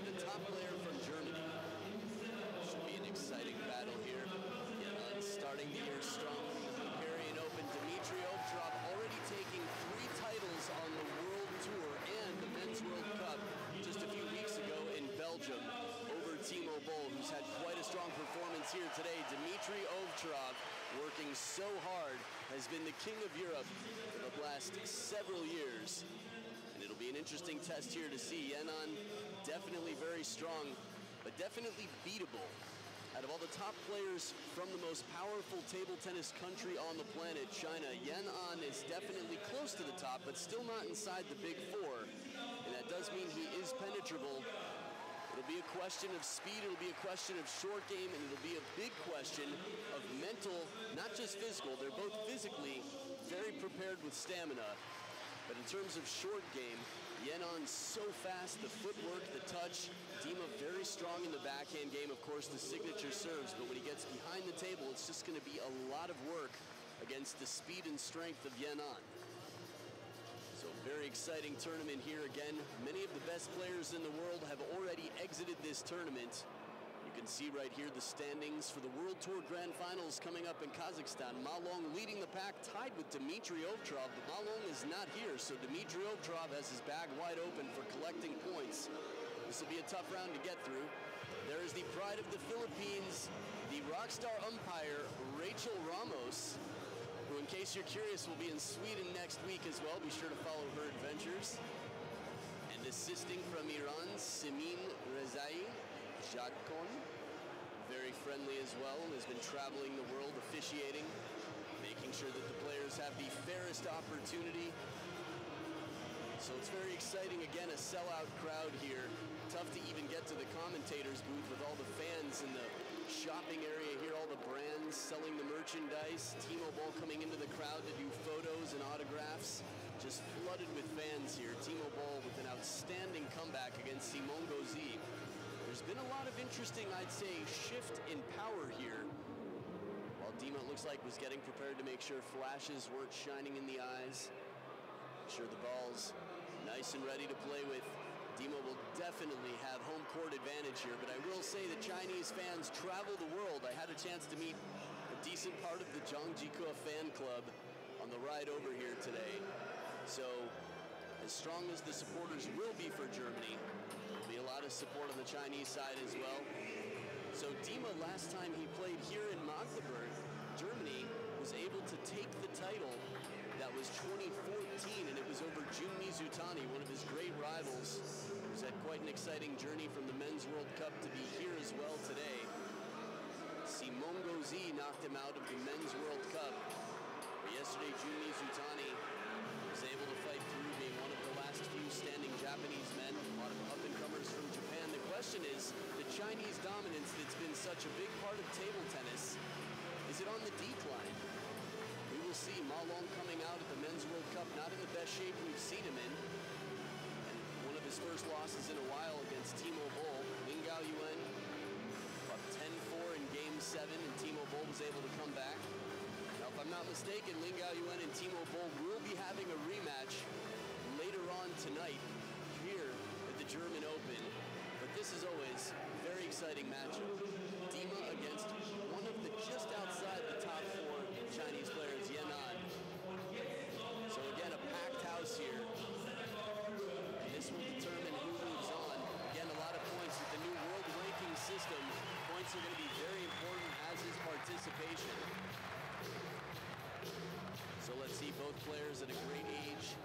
the top player from Germany. Should be an exciting battle here. Yenon starting the year strong in the Hungarian Open. Dimitrij already taking 3 titles on the World Tour and the Men's World Cup just a few weeks ago in Belgium over Timo Boll, who's had quite a strong performance here today. Dimitrij OVTCHAROV, working so hard, has been the king of Europe for the last several years. And it'll be an interesting test here to see. Yenon definitely very strong, but definitely beatable. Out of all the top players from the most powerful table tennis country on the planet, China, Yenon is definitely close to the top, but still not inside the big 4. And that does mean he is penetrable. It'll be a question of speed, it'll be a question of short game, and it'll be a big question of mental, not just physical. They're both physically very prepared with stamina. But in terms of short game, Yenon's so fast, the footwork, the touch. Dima very strong in the backhand game, of course, the signature serves. But when he gets behind the table, it's just going to be a lot of work against the speed and strength of Yenon. So very exciting tournament here again. Many of the best players in the world have already exited this tournament. You can see right here the standings for the World Tour Grand Finals coming up in Kazakhstan. Ma Long leading the pack, tied with Dimitrij OVTCHAROV, but Ma Long is not here, so Dimitrij OVTCHAROV has his bag wide open for collecting points. This will be a tough round to get through. There is the pride of the Philippines, the rockstar umpire, Rachel Ramos, who, in case you're curious, will be in Sweden next week as well. Be sure to follow her adventures. And assisting from Iran, Simin Rezai Jadkon, very friendly as well, and has been traveling the world officiating, making sure that the players have the fairest opportunity. So it's very exciting. Again, a sellout crowd here. Tough to even get to the commentators booth with all the fans in the shopping area here, all the brands selling the merchandise. Timo Boll coming into the crowd to do photos and autographs. Just flooded with fans here. Timo Boll with an outstanding comeback against Simon Gauzy. There's been a lot of interesting, I'd say, shift in power here. While Dima, it looks like, was getting prepared to make sure flashes weren't shining in the eyes. Make sure the ball's nice and ready to play with. Dima will definitely have home court advantage here, but I will say that Chinese fans travel the world. I had a chance to meet a decent part of the Zhangjikou fan club on the ride over here today. So, as strong as the supporters will be for Germany, there'll be a lot of support on the Chinese side as well. So Dima, last time he played here in Magdeburg, Germany, was able to take the title. That was 2014, and it was over Jun Mizutani, one of his great rivals, who's had quite an exciting journey from the Men's World Cup to be here as well today. Simon Gauzy knocked him out of the Men's World Cup. But yesterday, Jun Mizutani was able to fight through, being one of the last few standing Japanese men. A lot of up-and-comers from Japan. The question is, the Chinese dominance that's been such a big part of table tennis, is it on the decline? We will see. Ma Long coming out at the Men's World Cup, not in the best shape we've seen him in. And one of his first losses in a while against Timo Boll. Lin Gaoyuan up 10-4 in Game 7, and Timo Boll was able to come back. Now, if I'm not mistaken, Lin Gaoyuan and Timo Boll will be having a rematch later on tonight here at the German Open. But this is always a very exciting matchup. Dima against one of the just outside the top 4 Chinese players, Yenon. So again, a packed house here. And this will determine who moves on. Again, a lot of points with the new world ranking system. Points are going to be very important, as is participation. So let's see, both players at a great age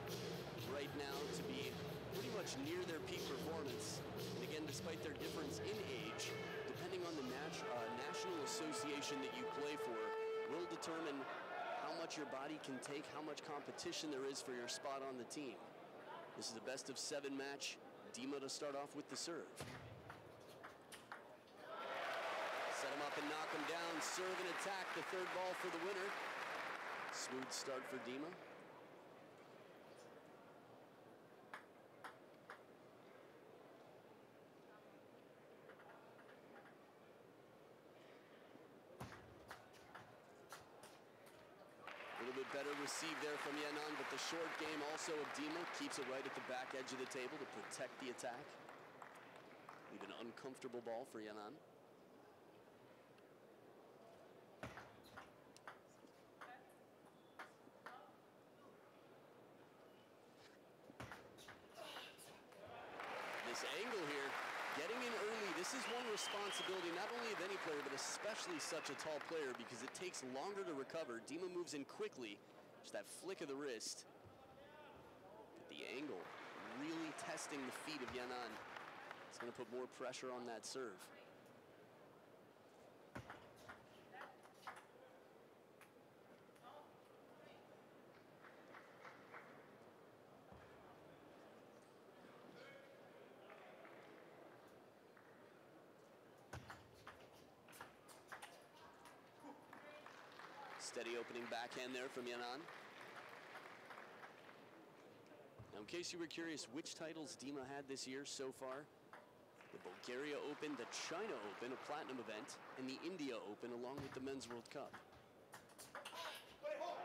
right now to be pretty much near their peak performance. And again, despite their difference in age, depending on the national association that you play for, will determine how much your body can take, how much competition there is for your spot on the team. This is a best of 7 match. Dima to start off with the serve. Set him up and knock him down. Serve and attack, the third ball for the winner. Smooth start for Dima. A little bit better received there from Yenon, but the short game also of Dima keeps it right at the back edge of the table to protect the attack. We An uncomfortable ball for Yanan. This angle here, getting in early, this is one responsibility not only of any player, but especially such a tall player, because it takes longer to recover. Dima moves in quickly, just that flick of the wrist. But the angle, really testing the feet of Yanan. It's going to put more pressure on that serve. Steady opening backhand there from Yanan. Now, in case you were curious which titles Dima had this year so far, the Bulgaria Open, the China Open, a platinum event, and the India Open along with the Men's World Cup.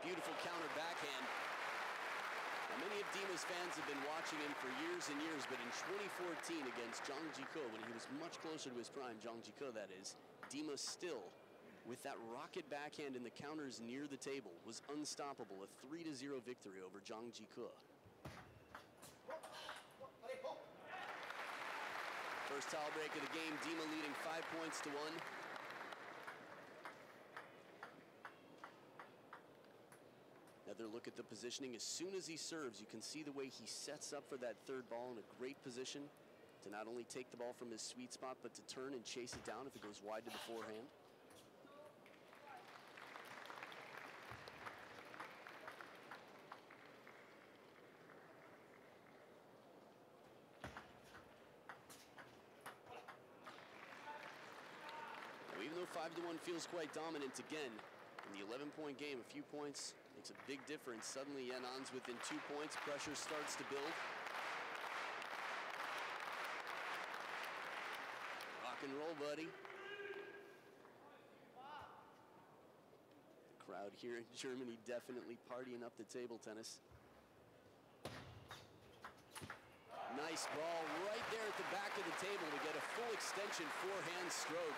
Beautiful counter backhand. Now, many of Dima's fans have been watching him for years and years, but in 2014 against Zhang Jiko, when he was much closer to his prime, Zhang Jiko that is, Dima still, with that rocket backhand and the counters near the table, was unstoppable. A 3-0 victory over Zhang Jiko. First towel break of the game, Dima leading 5 points to 1. Another look at the positioning. As soon as he serves, you can see the way he sets up for that third ball in a great position to not only take the ball from his sweet spot, but to turn and chase it down if it goes wide to the forehand. Even though 5-1 feels quite dominant again, in the 11-point game, a few points makes a big difference. Suddenly, Yanan's within 2 points. Pressure starts to build. Rock and roll, buddy. The crowd here in Germany definitely partying up the table tennis. Nice ball right there at the back of the table to get a full extension forehand stroke.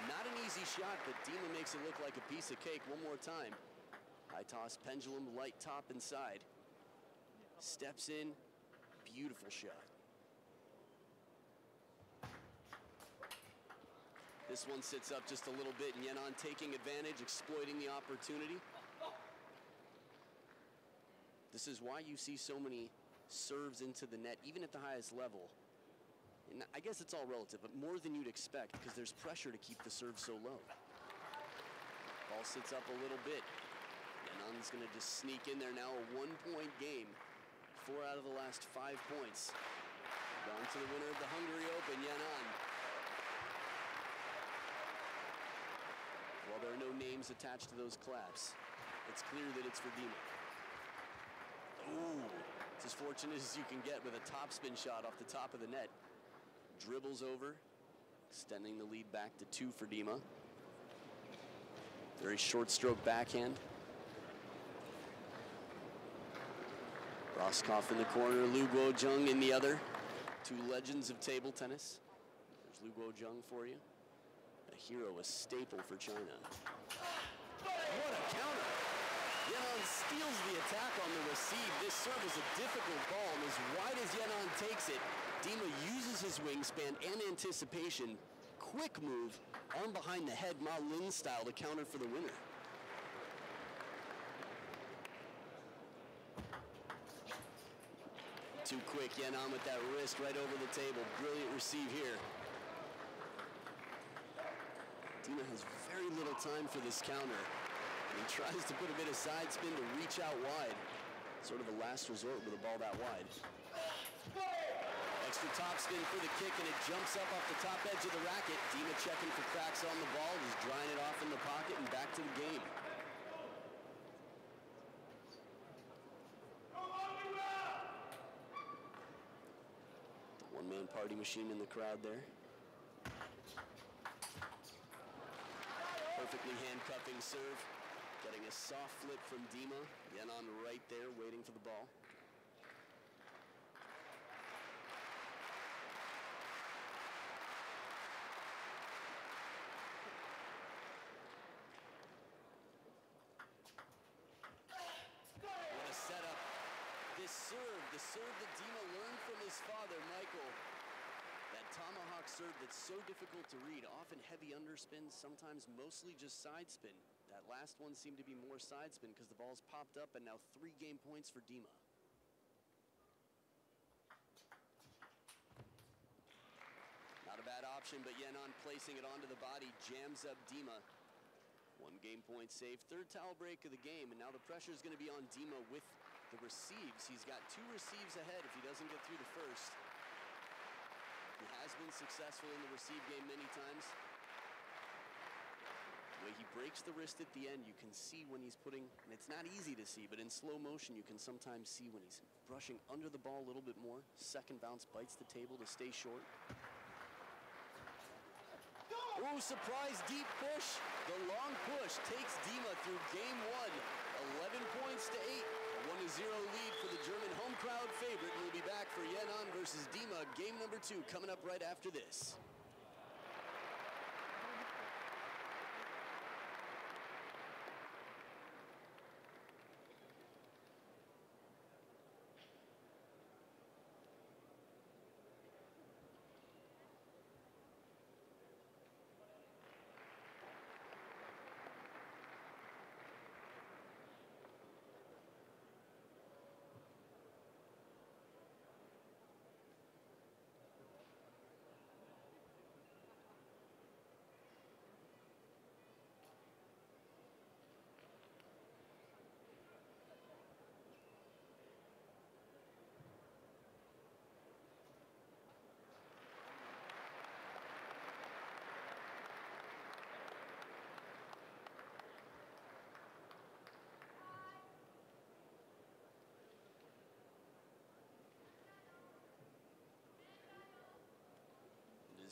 Not an easy shot, but Dima makes it look like a piece of cake one more time. High toss pendulum, light top inside. Steps in, beautiful shot. This one sits up just a little bit, and Yanan taking advantage, exploiting the opportunity. This is why you see so many serves into the net, even at the highest level. And I guess it's all relative, but more than you'd expect because there's pressure to keep the serve so low. Ball sits up a little bit. Yanan's going to just sneak in there now, a 1-point game. 4 out of the last 5 points. Down to the winner of the Hungary Open, Yanan. While there are no names attached to those claps, it's clear that it's for Dima. Ooh, it's as fortunate as you can get with a topspin shot off the top of the net. Dribbles over, extending the lead back to 2 for Dima. Very short stroke backhand. Roscoff in the corner, Lu Guozheng in the other. 2 legends of table tennis. There's Lu Guozheng for you. A hero, a staple for China. What a counter! Yanan steals the attack on the receive. This serve is a difficult ball, and as wide as Yanan takes it, Dima uses his wingspan and anticipation. Quick move, arm behind the head, Ma Lin style, to counter for the winner. Too quick, Yanan with that wrist right over the table. Brilliant receive here. Dima has very little time for this counter. He tries to put a bit of side spin to reach out wide. Sort of a last resort with a ball that wide. Extra top spin for the kick, and it jumps up off the top edge of the racket. Dima checking for cracks on the ball, just drying it off in the pocket and back to the game. The one-man party machine in the crowd there. Perfectly handcuffing serve. Getting a soft flip from Dima. Yanan right there waiting for the ball. serve that Dima learned from his father, Michael. That tomahawk serve that's so difficult to read, often heavy underspin, sometimes mostly just side spin. That last one seemed to be more side spin because the ball's popped up, and now 3 game points for Dima. Not a bad option, but Yenon placing it onto the body jams up Dima. 1 game point save, 3rd towel break of the game, and now the pressure is going to be on Dima with the receives. He's got 2 receives ahead if he doesn't get through the first. He has been successful in the receive game many times. The way he breaks the wrist at the end, you can see when he's putting, and it's not easy to see, but in slow motion you can sometimes see when he's brushing under the ball a little bit more. Second bounce bites the table to stay short. Oh, surprise deep push. The long push takes Dima through game 1. 11 points to 8. A 1-0 lead for the German home crowd favorite. We'll be back for Yenon versus Dima, game number 2, coming up right after this.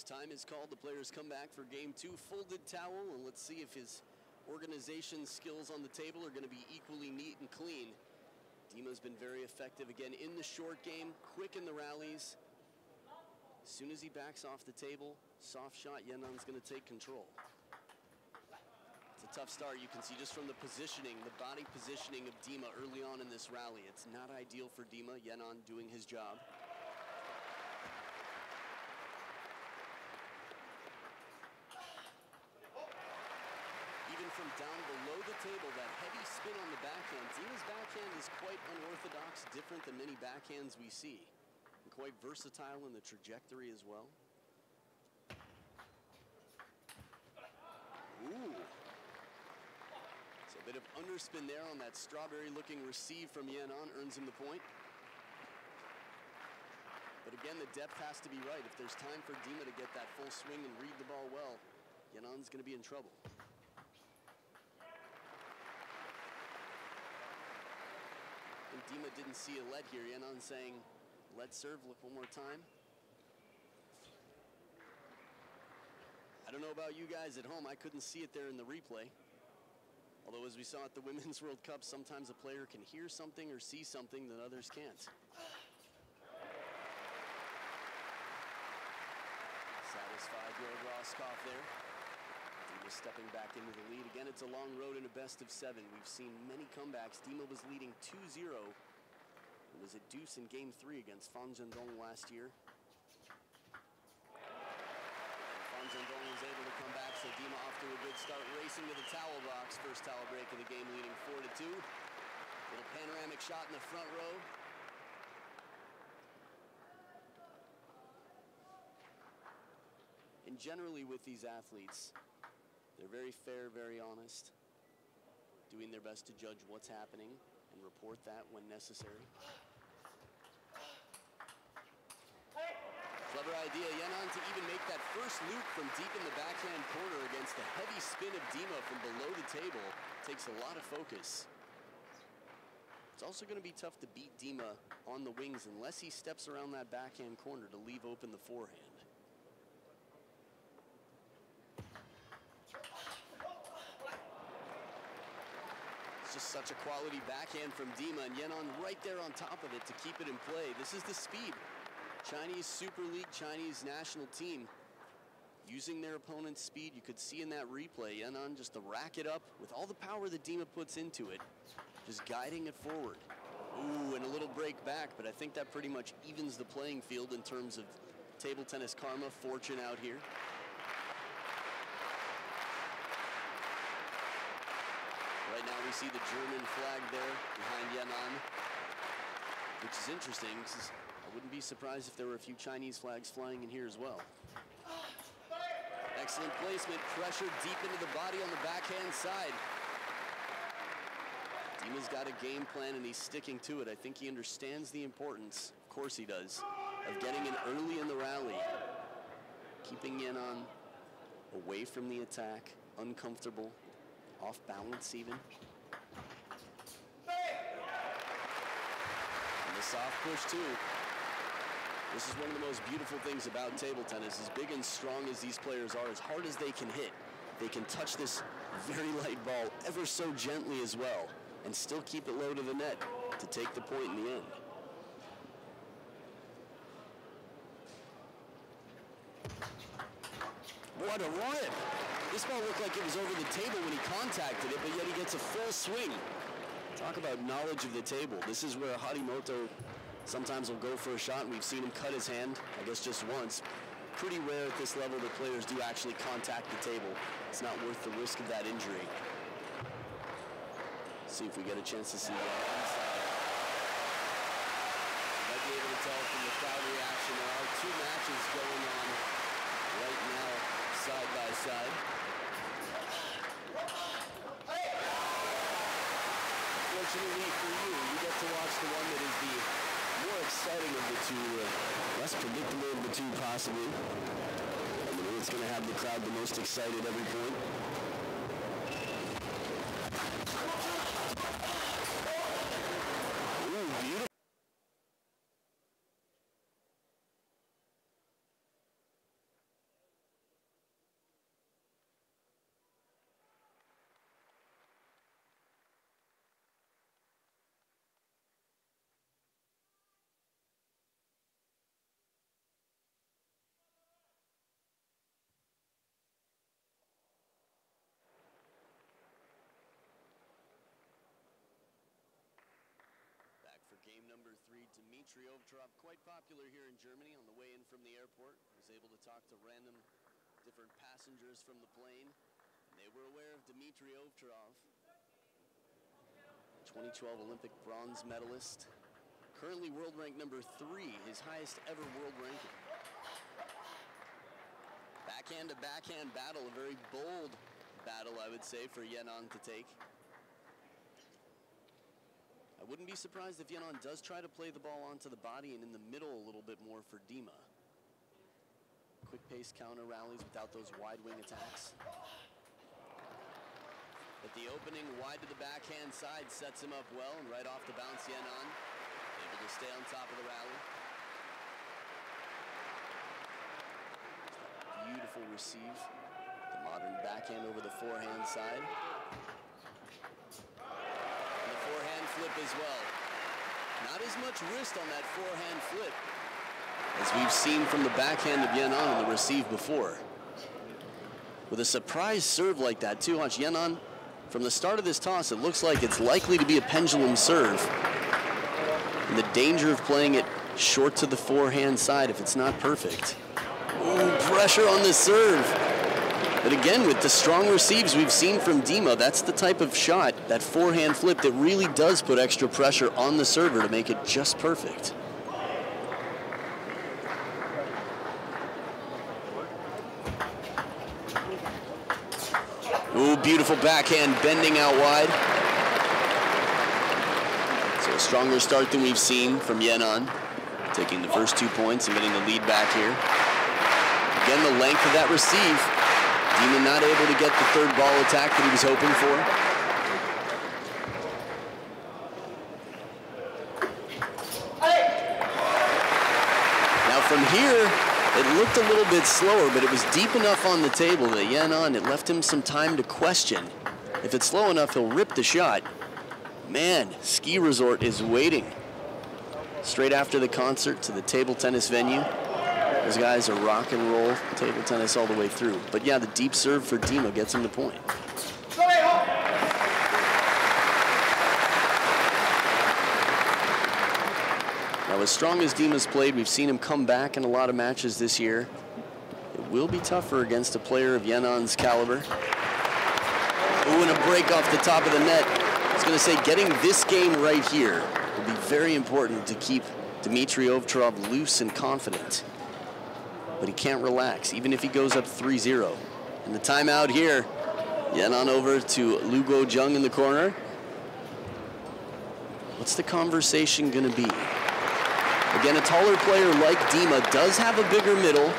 As time is called, the players come back for game 2. Folded towel, and let's see if his organization skills on the table are going to be equally neat and clean. Dima's been very effective again in the short game, quick in the rallies. As soon as he backs off the table, soft shot, Yenon's going to take control. It's a tough start. You can see just from the positioning, the body positioning of Dima early on in this rally. It's not ideal for Dima. Yenon doing his job. From down below the table, that heavy spin on the backhand. Dima's backhand is quite unorthodox, different than many backhands we see, and quite versatile in the trajectory as well. Ooh. So a bit of underspin there on that strawberry-looking receive from Yenon earns him the point. But again, the depth has to be right. If there's time for Dima to get that full swing and read the ball well, Yenon's going to be in trouble. And Dima didn't see a lead here. Yenon saying, lead serve, look one more time. I don't know about you guys at home, I couldn't see it there in the replay. Although as we saw at the Women's World Cup, sometimes a player can hear something or see something that others can't. Satisfied Georg Roskopf there. Dima stepping back into the lead. Again, it's a long road in a best-of-7. We've seen many comebacks. Dima was leading 2-0. It was a deuce in game 3 against Fan Zhendong last year. Fan Zhendong was able to come back, so Dima off to a good start, racing to the towel box. First towel break of the game, leading 4-2. Little panoramic shot in the front row. And generally with these athletes, they're very fair, very honest, doing their best to judge what's happening and report that when necessary. Clever idea, Yenon, to even make that first loop from deep in the backhand corner against the heavy spin of Dima from below the table. Takes a lot of focus. It's also going to be tough to beat Dima on the wings unless he steps around that backhand corner to leave open the forehand. Just such a quality backhand from Dima, and Yenon right there on top of it to keep it in play. This is the speed. Chinese Super League, Chinese national team using their opponent's speed. You could see in that replay, Yenon just to rack it up with all the power that Dima puts into it, just guiding it forward. Ooh, and a little break back, but I think that pretty much evens the playing field in terms of table tennis karma, fortune out here. Right now we see the German flag there behind Yanan, which is interesting because I wouldn't be surprised if there were a few Chinese flags flying in here as well. Excellent placement, pressure deep into the body on the backhand side. Dima's got a game plan and he's sticking to it. I think he understands the importance, of course he does, of getting in early in the rally. Keeping Yanan away from the attack, uncomfortable, off balance even. And the soft push too. This is one of the most beautiful things about table tennis. As big and strong as these players are, as hard as they can hit, they can touch this very light ball ever so gently as well and still keep it low to the net to take the point in the end. What a rip! This ball looked like it was over the table when he contacted it, but yet he gets a full swing. Talk about knowledge of the table. This is where Harimoto sometimes will go for a shot, and we've seen him cut his hand, I guess just once. Pretty rare at this level that players do actually contact the table. It's not worth the risk of that injury. See if we get a chance to see that inside. Might be able to tell from the crowd reaction there are two matches going on right now, side by side. Fortunately for you, you get to watch the one that is the more exciting of the two, less predictable of the two possibly. I mean, it's going to have the crowd the most excited every point. Ooh, beautiful. Game number 3, Dimitrij, quite popular here in Germany. On the way in from the airport, was able to talk to random different passengers from the plane, and they were aware of Dimitrij, 2012 Olympic bronze medalist, currently world rank number 3, his highest ever world ranking. Backhand to backhand battle, a very bold battle, I would say, for Yanan to take. I wouldn't be surprised if Yanan does try to play the ball onto the body and in the middle a little bit more for Dima. Quick pace counter rallies without those wide wing attacks. But the opening wide to the backhand side sets him up well, and right off the bounce, Yanan able to stay on top of the rally. Beautiful receive. The modern backhand over the forehand side. Flip as well. Not as much wrist on that forehand flip as we've seen from the backhand of Yanan on the receive before. With a surprise serve like that too, Yanan, from the start of this toss, it looks like it's likely to be a pendulum serve. And the danger of playing it short to the forehand side if it's not perfect. Ooh, pressure on the serve. But again, with the strong receives we've seen from Dima, that's the type of shot, that forehand flip, that really does put extra pressure on the server to make it just perfect. Ooh, beautiful backhand bending out wide. So a stronger start than we've seen from Yanan, taking the first 2 points and getting the lead back here. Again, the length of that receive. Dima not able to get the third ball attack that he was hoping for. Now from here, it looked a little bit slower, but it was deep enough on the table that Yanan, it left him some time to question. If it's slow enough, he'll rip the shot. Man, Ski Resort is waiting. Straight after the concert to the table tennis venue. Those guys are rock and roll table tennis all the way through. But yeah, the deep serve for Dima gets him the point. Now, as strong as Dima's played, we've seen him come back in a lot of matches this year. It will be tougher against a player of Yanan's caliber. Ooh, and a break off the top of the net. I was going to say, getting this game right here will be very important to keep Dimitrij OVTCHAROV loose and confident. But he can't relax, even if he goes up 3-0. And the timeout here, Yanan over to Lu Guojung in the corner. What's the conversation going to be? Again, a taller player like Dima does have a bigger middle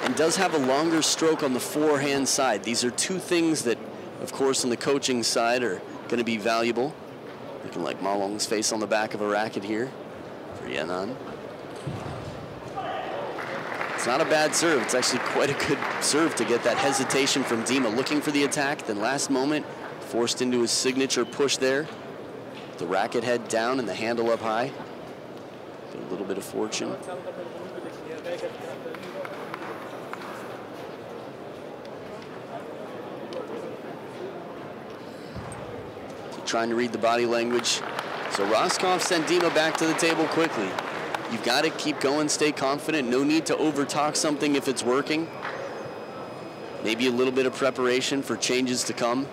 and does have a longer stroke on the forehand side. These are two things that, of course, on the coaching side are going to be valuable. Looking like Ma Long's face on the back of a racket here for Yanan. It's not a bad serve. It's actually quite a good serve to get that hesitation from Dima. Looking for the attack, then last moment, forced into his signature push there. The racket head down and the handle up high. Get a little bit of fortune. Trying to read the body language. So Roscoff sent Dima back to the table quickly. You've got to keep going, stay confident. No need to overtalk something if it's working. Maybe a little bit of preparation for changes to come.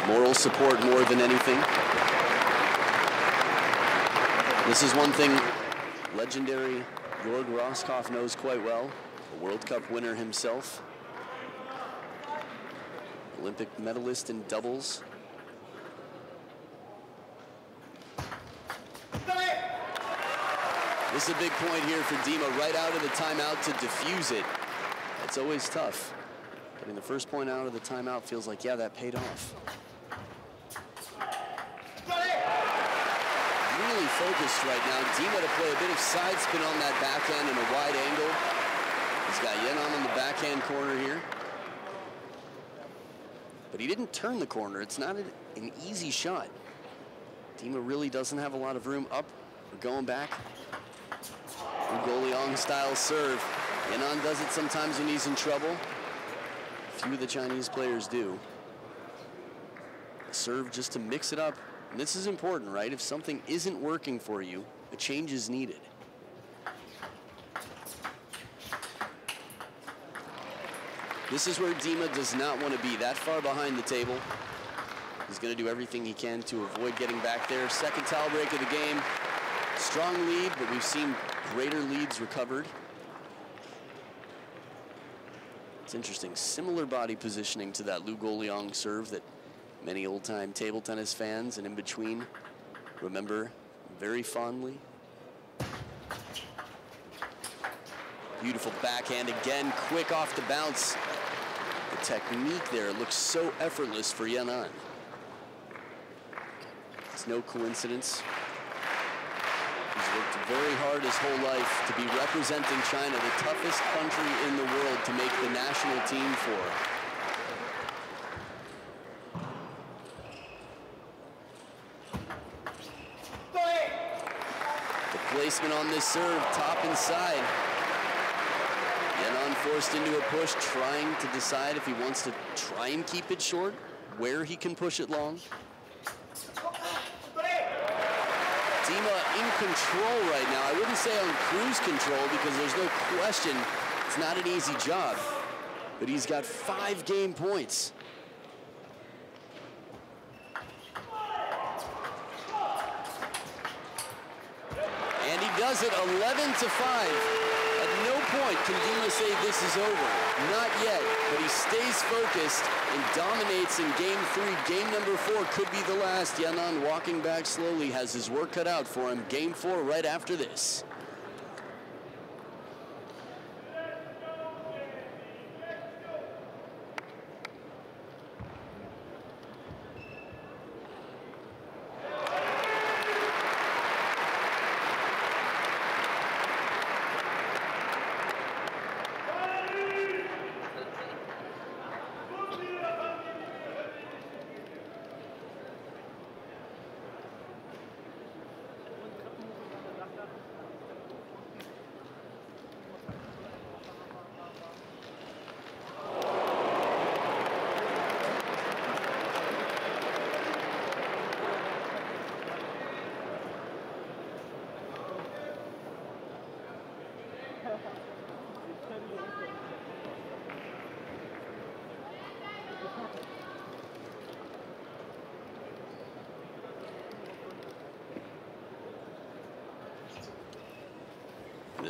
Moral support more than anything. This is one thing legendary Jorg Roscoff knows quite well. A World Cup winner himself. Olympic medalist in doubles. This is a big point here for Dima, right out of the timeout to defuse it. It's always tough. Getting the first point out of the timeout feels like, yeah, that paid off. Really focused right now. Dima to play a bit of side spin on that backhand in a wide angle. He's got Yanan on the backhand corner here. But he didn't turn the corner. It's not an easy shot. Dima really doesn't have a lot of room up or going back. Goleong style serve. Yanan does it sometimes when he's in trouble. Few of the Chinese players do. Serve just to mix it up. And this is important, right? If something isn't working for you, a change is needed. This is where Dima does not want to be, that far behind the table. He's going to do everything he can to avoid getting back there. Second towel break of the game. Strong lead, but we've seen greater leads recovered. It's interesting, similar body positioning to that Lu Guoliang serve that many old-time table tennis fans and in between remember very fondly. Beautiful backhand again, quick off the bounce. The technique there looks so effortless for Yanan. It's no coincidence. He's worked very hard his whole life to be representing China, the toughest country in the world to make the national team for. The placement on this serve, top and side. Yanan forced into a push, trying to decide if he wants to try and keep it short, where he can push it long. Dima in control right now. I wouldn't say on cruise control because there's no question it's not an easy job, but he's got 5 game points. And he does it 11-5. At no point can Dima say this is over. Not yet, but he stays focused and dominates in game 3. Game number 4 could be the last. Yanan walking back slowly, has his work cut out for him. Game 4 right after this.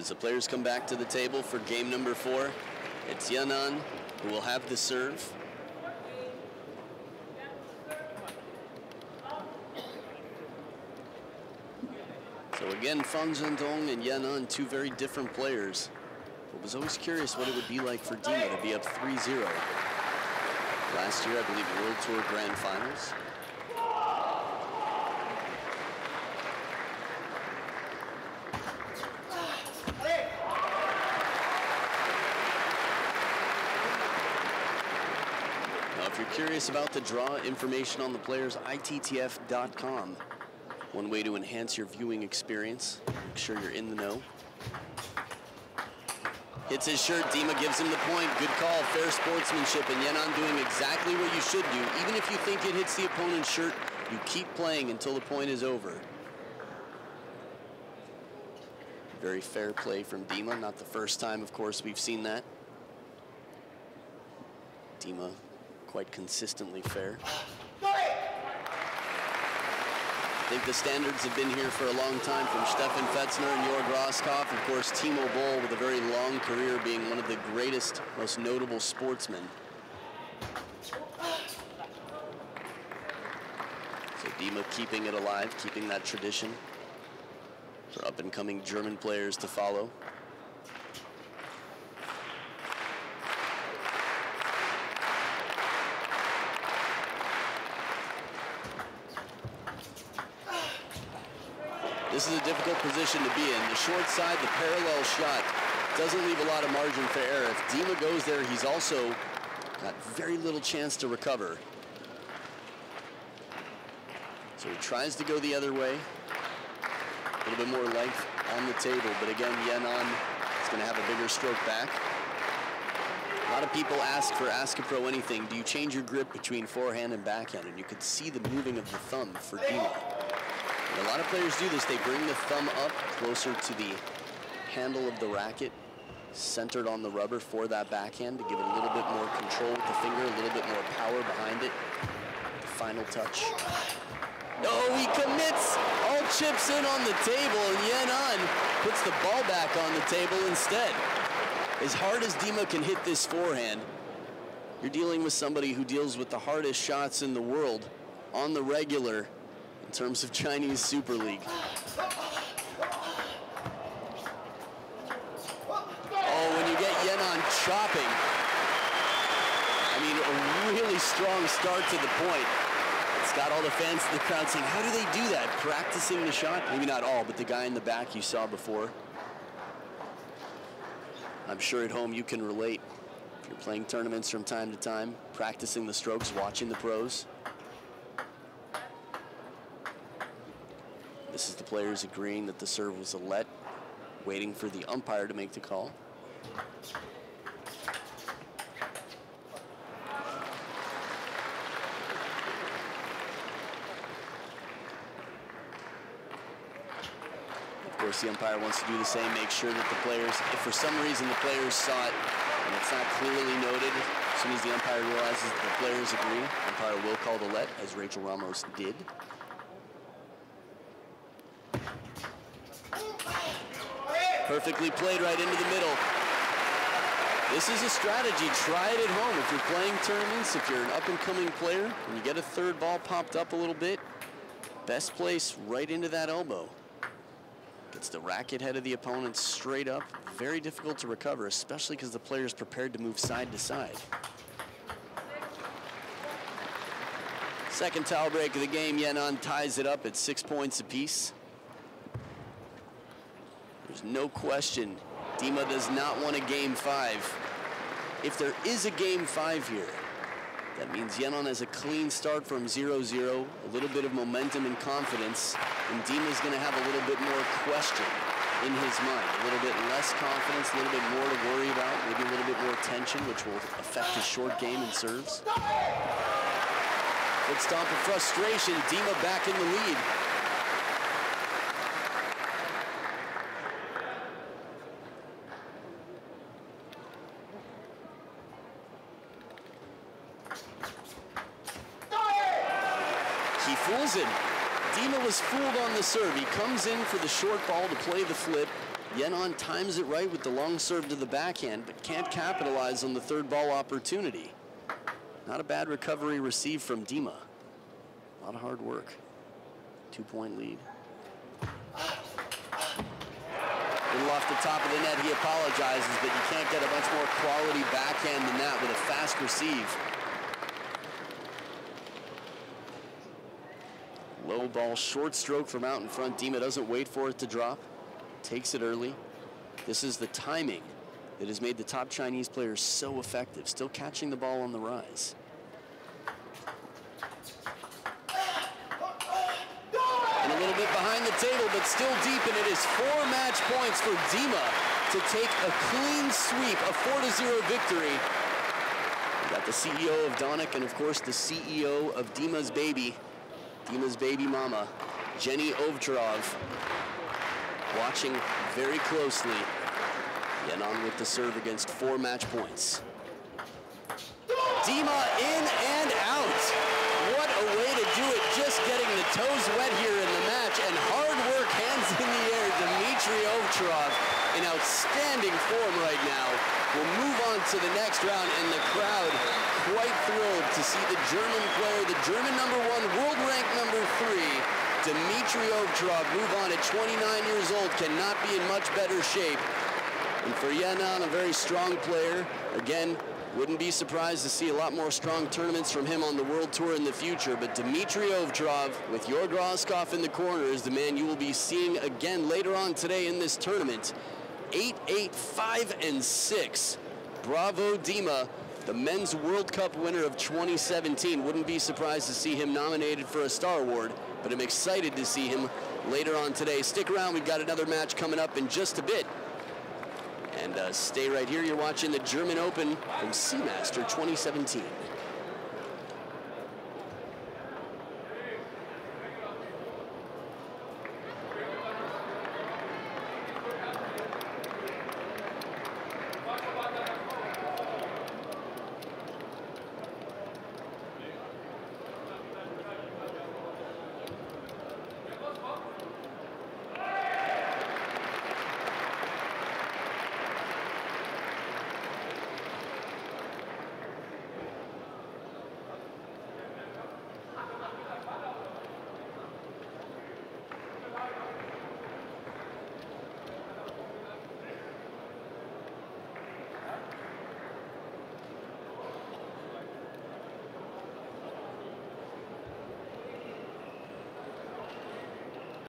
as the players come back to the table for game number 4, it's Yanan who will have the serve. So again, Fan Zhendong and Yanan, two very different players. I was always curious what it would be like for Dima to be up 3-0. Last year, I believe, World Tour Grand Finals. Now, if you're curious about the draw, information on the players, ITTF.com. One way to enhance your viewing experience. Make sure you're in the know. Hits his shirt, Dima gives him the point. Good call, fair sportsmanship, and Yanan doing exactly what you should do. Even if you think it hits the opponent's shirt, you keep playing until the point is over. Very fair play from Dima. Not the first time, of course, we've seen that. Dima quite consistently fair. I think the standards have been here for a long time, from Stefan Fetzner and Jörg Roskopf. Of course, Timo Boll, with a very long career, being one of the greatest, most notable sportsmen. So Dima keeping it alive, keeping that tradition for up-and-coming German players to follow. This is a difficult position to be in. The short side, the parallel shot, doesn't leave a lot of margin for error. If Dima goes there, he's also got very little chance to recover. So he tries to go the other way. A little bit more length on the table, but again, Yanan is going to have a bigger stroke back. A lot of people ask for Ask a Pro Anything, do you change your grip between forehand and backhand? And you could see the moving of the thumb for Dima. And a lot of players do this. They bring the thumb up closer to the handle of the racket, centered on the rubber for that backhand to give it a little bit more control with the finger, a little bit more power behind it. The final touch. Oh, he commits! All chips in on the table, and Yanan puts the ball back on the table instead. As hard as Dima can hit this forehand, you're dealing with somebody who deals with the hardest shots in the world on the regular in terms of Chinese Super League. Oh, when you get Yanan chopping, I mean, a really strong start to the point. It's got all the fans in the crowd saying, how do they do that? Practicing the shot? Maybe not all, but the guy in the back you saw before. I'm sure at home you can relate. If you're playing tournaments from time to time, practicing the strokes, watching the pros. This is the players agreeing that the serve was a let, waiting for the umpire to make the call. Of course, the umpire wants to do the same, make sure that the players, if for some reason the players saw it and it's not clearly noted, as soon as the umpire realizes that the players agree, the umpire will call the let, as Rachel Ramos did. Perfectly played right into the middle. This is a strategy. Try it at home. If you're playing tournaments, if you're an up-and-coming player, and you get a third ball popped up a little bit, best place right into that elbow. Gets the racket head of the opponent straight up. Very difficult to recover, especially because the player's prepared to move side to side. Second towel break of the game. Yanan ties it up at 6 points apiece. There's no question Dima does not want a game 5. If there is a game 5 here, that means Yanan has a clean start from 0-0, a little bit of momentum and confidence, and Dima's going to have a little bit more question in his mind, a little bit less confidence, a little bit more to worry about, maybe a little bit more tension, which will affect his short game and serves. Good stomp of frustration, Dima back in the lead. He fools him. Dima was fooled on the serve. He comes in for the short ball to play the flip, Yenon times it right with the long serve to the backhand, but can't capitalize on the third ball opportunity. Not a bad recovery received from Dima. A lot of hard work. 2-point lead. Little off the top of the net, he apologizes, but you can't get a much more quality backhand than that with a fast receive. Low ball, short stroke from out in front. Dima doesn't wait for it to drop. Takes it early. This is the timing that has made the top Chinese players so effective, still catching the ball on the rise. And a little bit behind the table, but still deep, and it is 4 match points for Dima to take a clean sweep, a 4-0 victory. We got the CEO of Donic and, of course, the CEO of Dima's baby mama, Jenny OVTCHAROV, watching very closely. Yenon with the serve against 4 match points. Dima in and out. What a way to do it, just getting the toes wet here in the match, and hard work, hands in the air. Dimitrij OVTCHAROV in outstanding form right now. We'll move on to the next round, and the crowd quite thrilled to see the German player, the German #1, world rank #3, Dimitrij OVTCHAROV move on at 29 years old, cannot be in much better shape. And for Yenon, a very strong player. Again, wouldn't be surprised to see a lot more strong tournaments from him on the World Tour in the future. But Dimitrij OVTCHAROV, with your Groskopf in the corner, is the man you will be seeing again later on today in this tournament. 8-8, 5-6. Bravo, Dima, the Men's World Cup winner of 2017. Wouldn't be surprised to see him nominated for a Star Award, but I'm excited to see him later on today. Stick around, we've got another match coming up in just a bit. And stay right here, you're watching the German Open from Seamaster 2017.